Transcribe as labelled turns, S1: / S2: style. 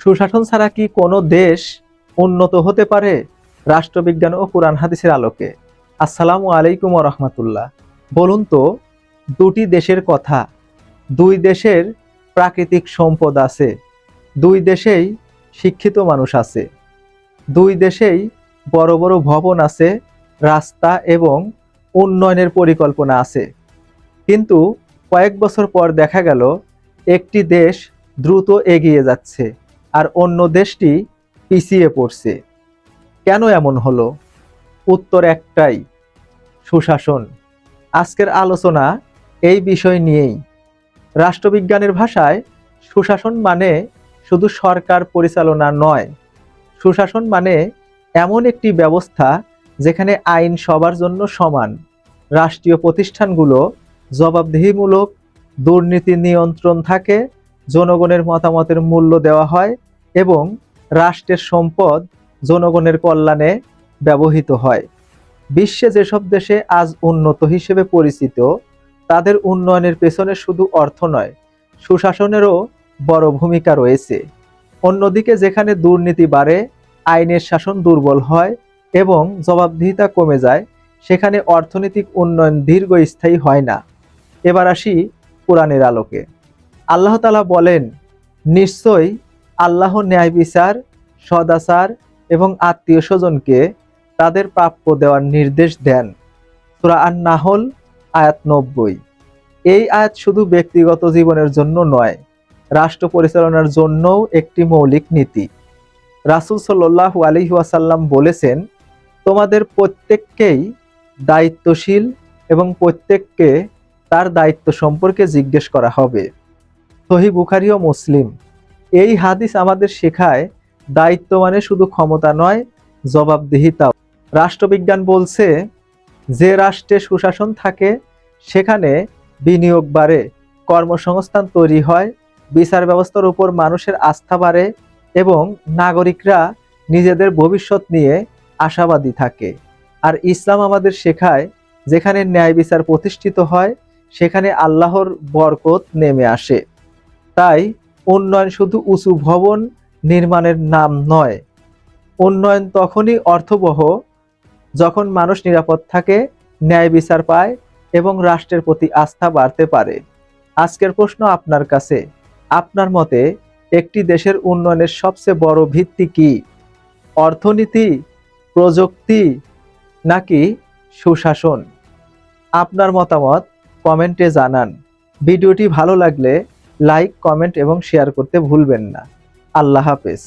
S1: সুশাসন ছাড়া কি কোনো দেশ উন্নত হতে পারে? রাষ্ট্রবিজ্ঞান ও কোরআন হাদিসের আলোকে। আসসালামু আলাইকুম ওয়া রাহমাতুল্লাহ। বলুন তো, দুটি দেশের কথা, দুই দেশের প্রাকৃতিক সম্পদ আছে, দুই দেশেই শিক্ষিত মানুষ আছে, দুই দেশেই বড় বড় ভবন আছে, রাস্তা এবং উন্নয়নের পরিকল্পনা আছে। কিন্তু কয়েক বছর পর দেখা গেল একটি দেশ দ্রুত এগিয়ে যাচ্ছে আর অন্য দেশটি পিছিয়ে পড়ছে। কেন এমন হলো? উত্তর একটাই, সুশাসন। আজকের আলোচনা এই বিষয় নিয়েই। রাষ্ট্রবিজ্ঞানের ভাষায় সুশাসন মানে শুধু সরকার পরিচালনা নয়। সুশাসন মানে এমন একটি ব্যবস্থা যেখানে আইন সবার জন্য সমান, রাষ্ট্রীয় প্রতিষ্ঠানগুলো জবাবদিহিমূলক, দুর্নীতি নিয়ন্ত্রণ থাকে, জনগণের মতামতের মূল্য দেওয়া হয় এবং রাষ্ট্রের সম্পদ জনগণের কল্যাণে ব্যবহৃত হয়। বিশ্বে যেসব দেশে আজ উন্নত হিসেবে পরিচিত, তাদের উন্নয়নের পেছনে শুধু অর্থ নয়, সুশাসনেরও বড় ভূমিকা রয়েছে। অন্যদিকে যেখানে দুর্নীতি বাড়ে, আইনের শাসন দুর্বল হয় এবং জবাবদিহিতা কমে যায়, সেখানে অর্থনৈতিক উন্নয়ন দীর্ঘস্থায়ী হয় না। এবার আসি কোরআনের আলোকে। আল্লাহ তাআলা বলেন, নিশ্চয়ই আল্লাহ ন্যায় বিচার, সদাচার এবং আত্মীয় স্বজনকে তাদের প্রাপ্য দেওয়ার নির্দেশ দেন। সূরা আন-নাহল আয়াত 90। এই আয়াত শুধু ব্যক্তিগত জীবনের জন্য নয়, রাষ্ট্র পরিচালনার জন্যও একটি মৌলিক নীতি। রাসূল সাল্লাল্লাহু আলাইহি ওয়াসাল্লাম বলেছেন, তোমাদের প্রত্যেককেই দায়িত্বশীল এবং প্রত্যেককে তার দায়িত্ব সম্পর্কে জিজ্ঞেস করা হবে। সহিহ বুখারী ও মুসলিম। এই হাদিস আমাদের শেখায় দায়িত্ব মানে শুধু ক্ষমতা নয়, জবাবদিহিতাও। রাষ্ট্রবিজ্ঞান বলছে, যে রাষ্ট্রে সুশাসন থাকে সেখানে বিনিয়োগ বাড়ে, কর্মসংস্থান তৈরি হয়, বিচার ব্যবস্থার উপর মানুষের আস্থা বাড়ে এবং নাগরিকরা নিজেদের ভবিষ্যৎ নিয়ে আশাবাদী থাকে। আর ইসলাম আমাদের শেখায়, যেখানে ন্যায় বিচার প্রতিষ্ঠিত হয় সেখানে আল্লাহর বরকত নেমে আসে। তাই উন্নয়ন শুধু উঁচু ভবন নির্মাণের নাম নয়। উন্নয়ন তখনই অর্থবহ যখন মানুষ নিরাপদ থাকে, ন্যায় বিচার পায় এবং রাষ্ট্রের প্রতি আস্থা বাড়তে পারে। আজকের প্রশ্ন আপনার কাছে, আপনার মতে একটি দেশের উন্নয়নের সবচেয়ে বড় ভিত্তি কি? অর্থনীতি, প্রযুক্তি নাকি সুশাসন? আপনার মতামত কমেন্টে জানান। ভিডিওটি ভালো লাগলে লাইক, কমেন্ট এবং শেয়ার করতে ভুলবেন না। আল্লাহ হাফেজ।